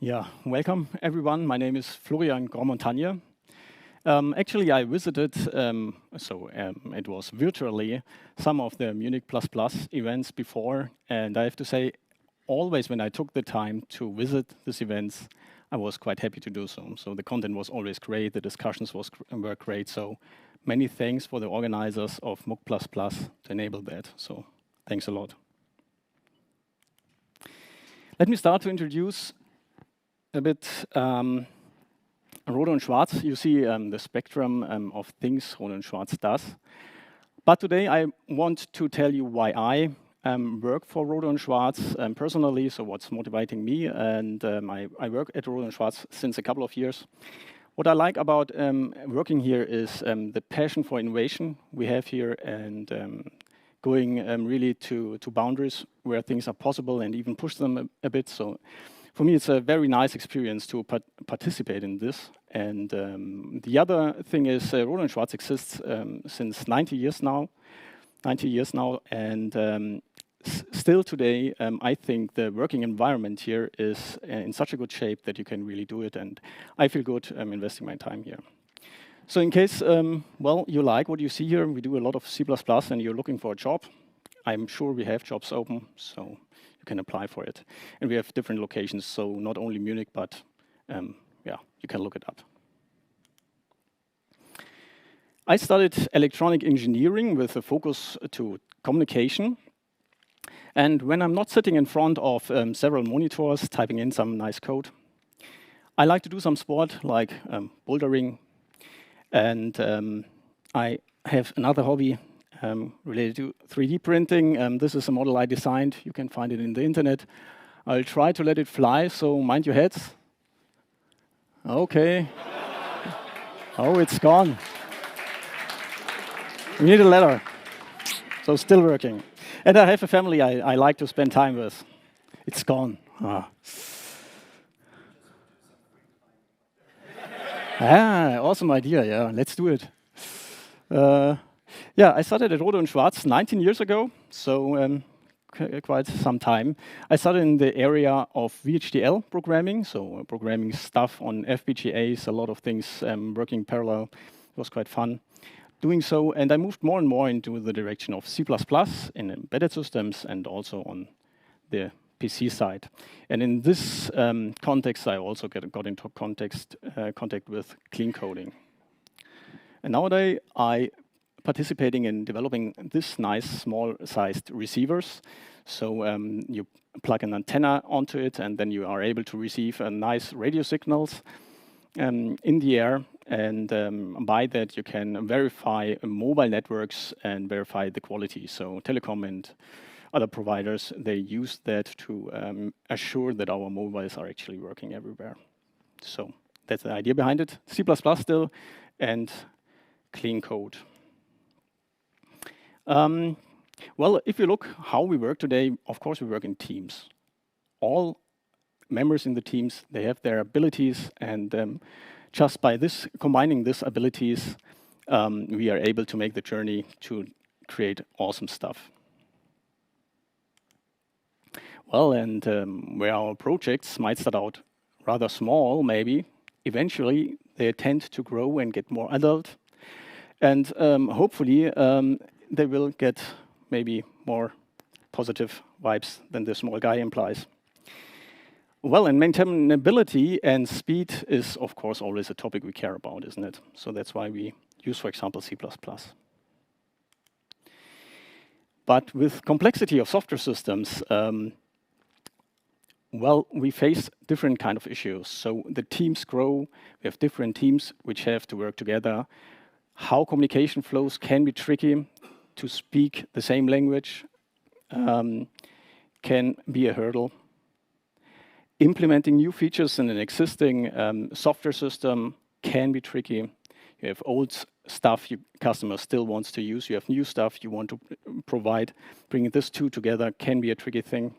Yeah, welcome everyone. My name is Florian Grandmontagne. Actually, I visited, it was virtually, some of the Munich++ events before, and I have to say, always when I took the time to visit these events, I was quite happy to do so. So the content was always great, the discussions were great, so many thanks for the organizers of MUC++ to enable that, so thanks a lot. Let me start to introduce a bit Rohde und Schwarz. You see the spectrum of things Rohde und Schwarz does. But today I want to tell you why I work for Rohde und Schwarz personally, so what's motivating me. And I work at Rohde und Schwarz since a couple of years. What I like about working here is the passion for innovation we have here and going really to boundaries where things are possible and even push them a bit. So for me, it's a very nice experience to participate in this. And the other thing is Rohde und Schwarz exists since 90 years now. And still today, I think the working environment here is in such a good shape that you can really do it. And I feel good investing my time here. So in case, well, you like what you see here, we do a lot of C++ and you're looking for a job. I'm sure we have jobs open, so you can apply for it. And we have different locations, so not only Munich, but yeah, you can look it up. I studied electronic engineering with a focus to communication. And when I'm not sitting in front of several monitors, typing in some nice code, I like to do some sport like bouldering. And I have another hobby related to 3D printing. This is a model I designed. You can find it in the internet. I'll try to let it fly, so mind your heads. Okay. Oh, it's gone. We need a ladder. So still working. And I have a family I like to spend time with. It's gone. Awesome idea, yeah, let's do it. Yeah, I started at Rohde und Schwarz 19 years ago, so quite some time. I started in the area of VHDL programming, so programming stuff on FPGAs, a lot of things working parallel. It was quite fun doing so, and I moved more and more into the direction of C++ in embedded systems and also on the PC side. And in this context, I also got into contact with clean coding. And nowadays, I participating in developing this nice small-sized receivers. So you plug an antenna onto it, and then you are able to receive nice radio signals in the air. And by that, you can verify mobile networks and verify the quality. So telecom and other providers, they use that to assure that our mobiles are actually working everywhere. So that's the idea behind it. C++ still, and clean code. Well, if you look how we work today, of course we work in teams. All members in the teams, they have their abilities, and just by this combining these abilities, we are able to make the journey to create awesome stuff. Well, and where our projects might start out rather small, maybe, eventually they tend to grow and get more adult. And hopefully, they will get maybe more positive vibes than the small guy implies. Well, and maintainability and speed is, of course, always a topic we care about, isn't it? So that's why we use, for example, C++. But with complexity of software systems, well, we face different kind of issues. So the teams grow, we have different teams which have to work together. How communication flows can be tricky. To speak the same language can be a hurdle. Implementing new features in an existing software system can be tricky. You have old stuff your customer still wants to use. You have new stuff you want to provide. Bringing these two together can be a tricky thing.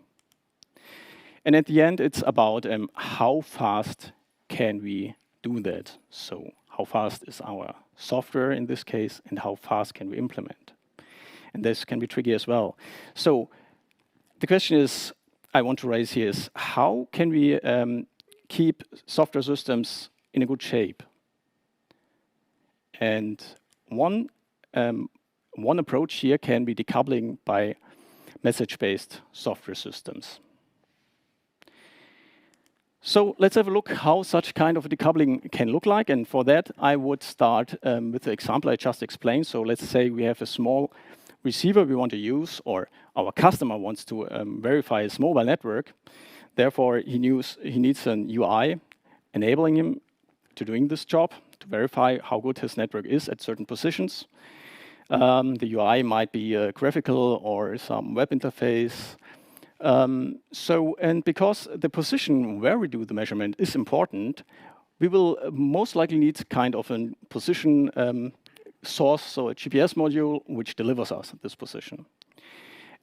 And at the end, it's about how fast can we do that. So how fast is our software in this case, and how fast can we implement? And this can be tricky as well. So the question is, I want to raise here is, how can we keep software systems in a good shape. And one approach here can be decoupling by message-based software systems. So let's have a look how such kind of a decoupling can look like. And for that, I would start with the example I just explained. So let's say we have a small receiver we want to use, or our customer wants to verify his mobile network. Therefore, he needs an UI enabling him to doing this job, to verify how good his network is at certain positions. The UI might be graphical or some web interface. And because the position where we do the measurement is important, we will most likely need kind of a position source, so a GPS module, which delivers us this position.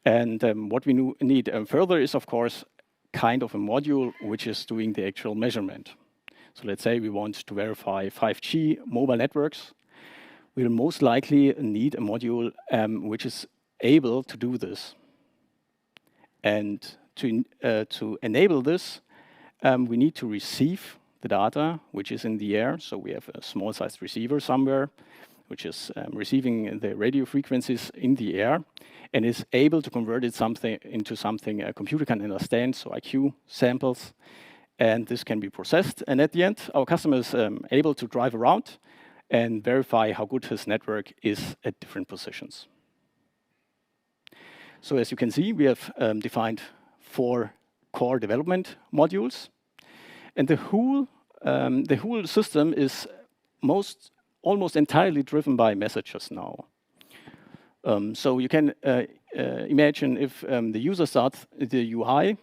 And what we need further is, of course, kind of a module which is doing the actual measurement. So let's say we want to verify 5G mobile networks. We'll most likely need a module which is able to do this. And to enable this, we need to receive the data which is in the air. So we have a small-sized receiver somewhere, which is receiving the radio frequencies in the air, and is able to convert it into something a computer can understand, so IQ samples, and this can be processed. And at the end, our customer is able to drive around and verify how good his network is at different positions. So as you can see, we have defined 4 core development modules, and the whole system is almost entirely driven by messages now. So you can imagine if the user starts the UI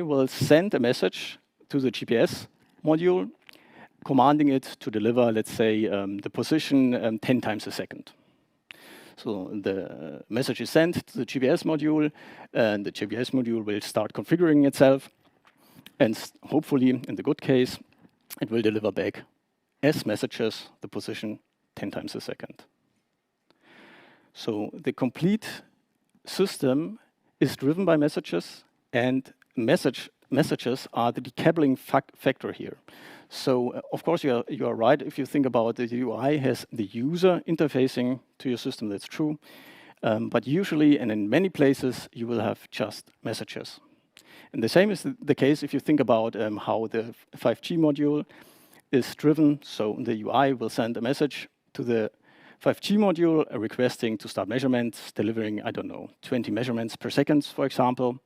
will send a message to the GPS module, commanding it to deliver, let's say, the position 10 times a second. So the message is sent to the GPS module, and the GPS module will start configuring itself, and hopefully, in the good case, it will deliver back as messages the position 10 times a second. So the complete system is driven by messages, and messages are the decoupling factor here. So of course you are right if you think about the UI has the user interfacing to your system, that's true. But usually, and in many places, you will have just messages. And the same is the case if you think about how the 5G module is driven. So the UI will send a message to the 5G module requesting to start measurements, delivering, I don't know, 20 measurements per second, for example.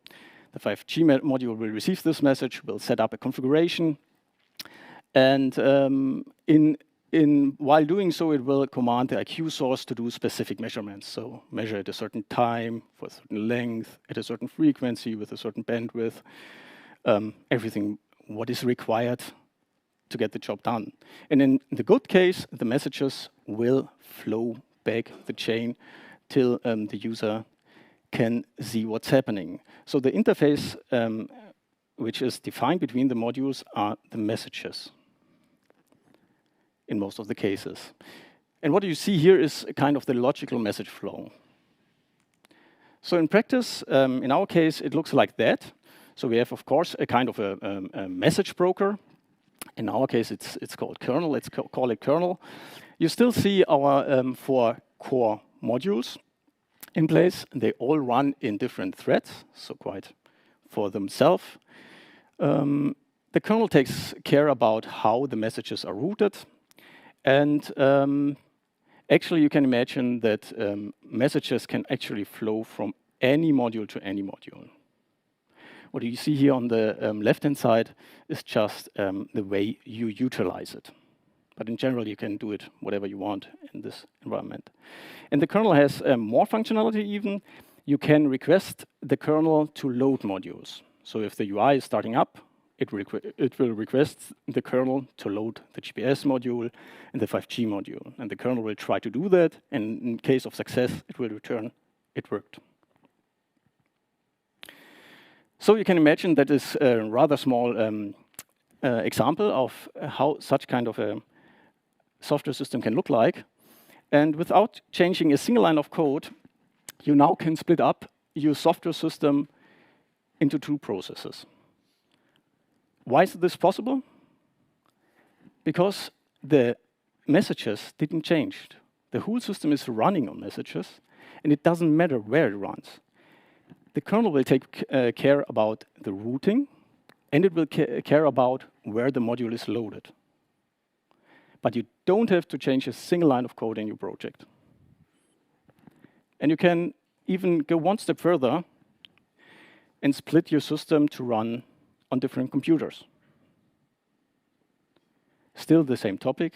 The 5G module will receive this message, will set up a configuration, and while doing so, it will command the IQ source to do specific measurements. So measure at a certain time, for a certain length, at a certain frequency, with a certain bandwidth, everything what is required to get the job done. And in the good case, the messages will flow back the chain till the user can see what's happening. So the interface which is defined between the modules are the messages in most of the cases. And what you see here is kind of the logical message flow. So in practice, in our case, it looks like that. So we have, of course, a kind of a message broker. In our case, it's called kernel. Let's call it kernel. You still see our 4 core modules in place. They all run in different threads, so quite for themselves. The kernel takes care about how the messages are routed. And actually, you can imagine that messages can actually flow from any module to any module. What you see here on the left-hand side is just the way you utilize it. But in general, you can do it whatever you want in this environment. And the kernel has more functionality even. You can request the kernel to load modules. So if the UI is starting up, it will request the kernel to load the GPS module and the 5G module. And the kernel will try to do that. And in case of success, it will return it worked. So you can imagine that is a rather small example of how such kind of a software system can look like. And without changing a single line of code, you now can split up your software system into 2 processes. Why is this possible? Because the messages didn't change. The whole system is running on messages, and it doesn't matter where it runs. The kernel will take care about the routing, and it will care about where the module is loaded. But you don't have to change a single line of code in your project. And you can even go one step further and split your system to run on different computers. Still the same topic.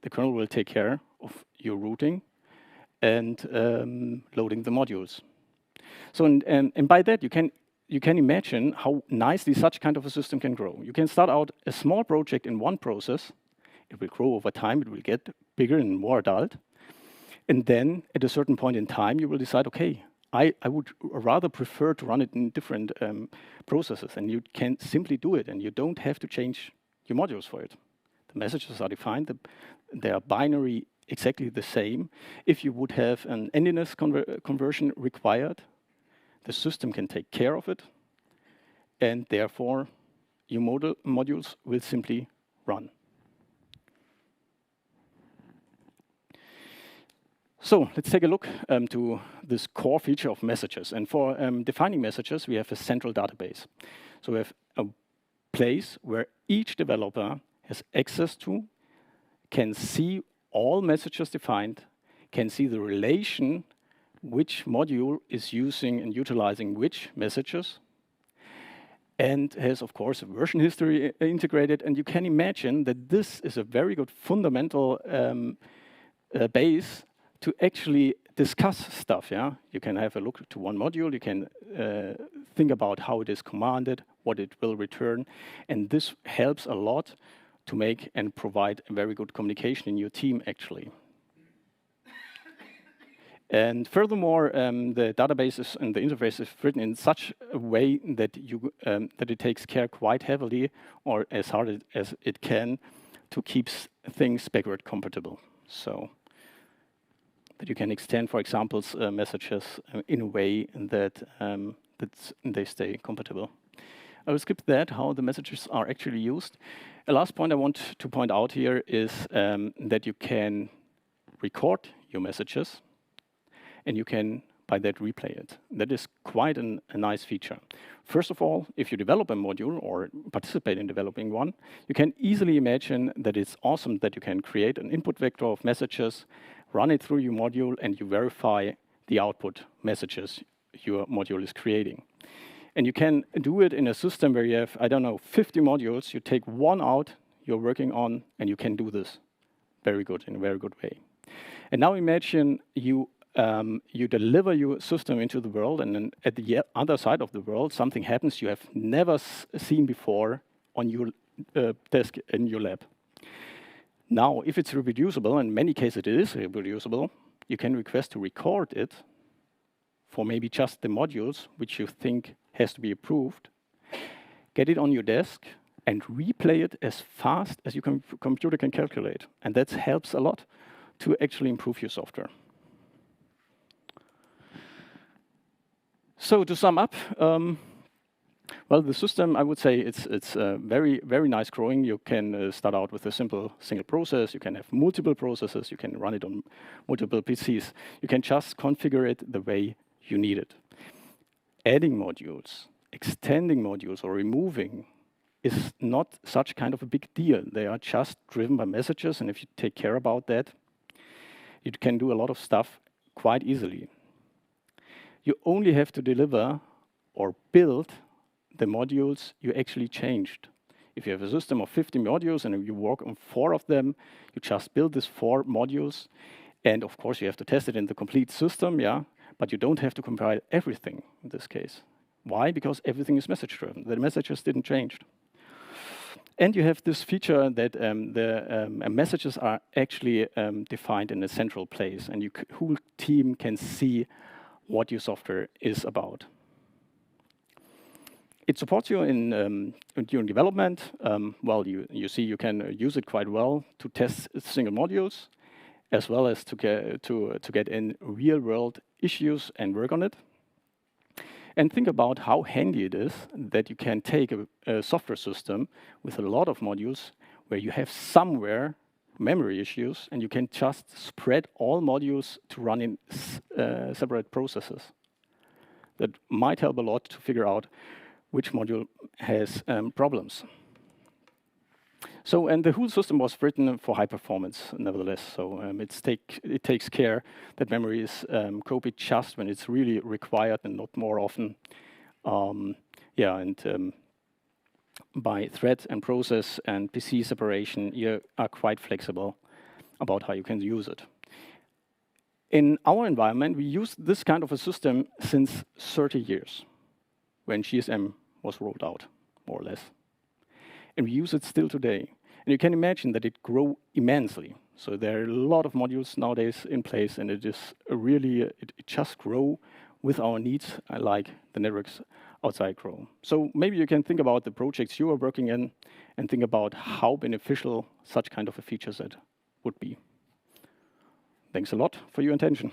The kernel will take care of your routing and loading the modules. So, and by that, you can imagine how nicely such kind of a system can grow. You can start out a small project in one process. It will grow over time. It will get bigger and more adult. And then, at a certain point in time, you will decide, okay, I would rather prefer to run it in different processes. And you can simply do it, and you don't have to change your modules for it. The messages are defined. They are binary, exactly the same. If you would have an endiness conversion required, the system can take care of it. And therefore, your modules will simply run. So let's take a look to this core feature of messages. And for defining messages, we have a central database. So we have a place where each developer has access to, can see all messages defined, can see the relation which module is using and utilizing which messages, and has, of course, a version history integrated. And you can imagine that this is a very good fundamental base to actually discuss stuff, yeah? You can have a look to one module, you can think about how it is commanded, what it will return, and this helps a lot to make and provide a very good communication in your team, actually. And furthermore, the databases and the interface is written in such a way that that it takes care quite heavily, or as hard as it can, to keep things backward compatible. So that you can extend, for example, messages in a way that they stay compatible. I will skip that, how the messages are actually used. A last point I want to point out here is that you can record your messages, and you can, by that, replay it. That is quite a nice feature. First of all, if you develop a module or participate in developing one, you can easily imagine that it's awesome that you can create an input vector of messages, run it through your module, and you verify the output messages your module is creating. And you can do it in a system where you have, I don't know, 50 modules. You take one out you're working on, and you can do this very good, in a very good way. And now imagine you deliver your system into the world, and then at the other side of the world, something happens you have never seen before on your desk in your lab. Now, if it's reproducible, and in many cases it is reproducible, you can request to record it for maybe just the modules which you think has to be approved, get it on your desk, and replay it as fast as your computer can calculate. And that helps a lot to actually improve your software. So to sum up, well, the system, I would say it's very, very nice growing. You can start out with a simple single process. You can have multiple processes. You can run it on multiple PCs. You can just configure it the way you need it. Adding modules, extending modules, or removing is not such kind of a big deal. They are just driven by messages, and if you take care about that, you can do a lot of stuff quite easily. You only have to deliver or build the modules you actually changed. If you have a system of 50 modules and you work on 4 of them, you just build these 4 modules. And of course, you have to test it in the complete system, yeah, but you don't have to compile everything in this case. Why? Because everything is message-driven. The messages didn't change. And you have this feature that the messages are actually defined in a central place, and your whole team can see what your software is about. It supports you in during development. Well, you see you can use it quite well to test single modules, as well as to get in real-world issues and work on it. And think about how handy it is that you can take a software system with a lot of modules where you have somewhere memory issues, and you can just spread all modules to run in separate processes. That might help a lot to figure out which module has problems. So, and the whole system was written for high performance, nevertheless. So it takes care that memory is copied just when it's really required and not more often. By thread and process and PC separation, you are quite flexible about how you can use it. In our environment, we use this kind of a system since 30 years, when GSM was rolled out, more or less. And we use it still today. And you can imagine that it grew immensely. So there are a lot of modules nowadays in place, and it is really, it just grow with our needs, like the networks outside grow. So maybe you can think about the projects you are working in and think about how beneficial such kind of a feature set would be. Thanks a lot for your attention.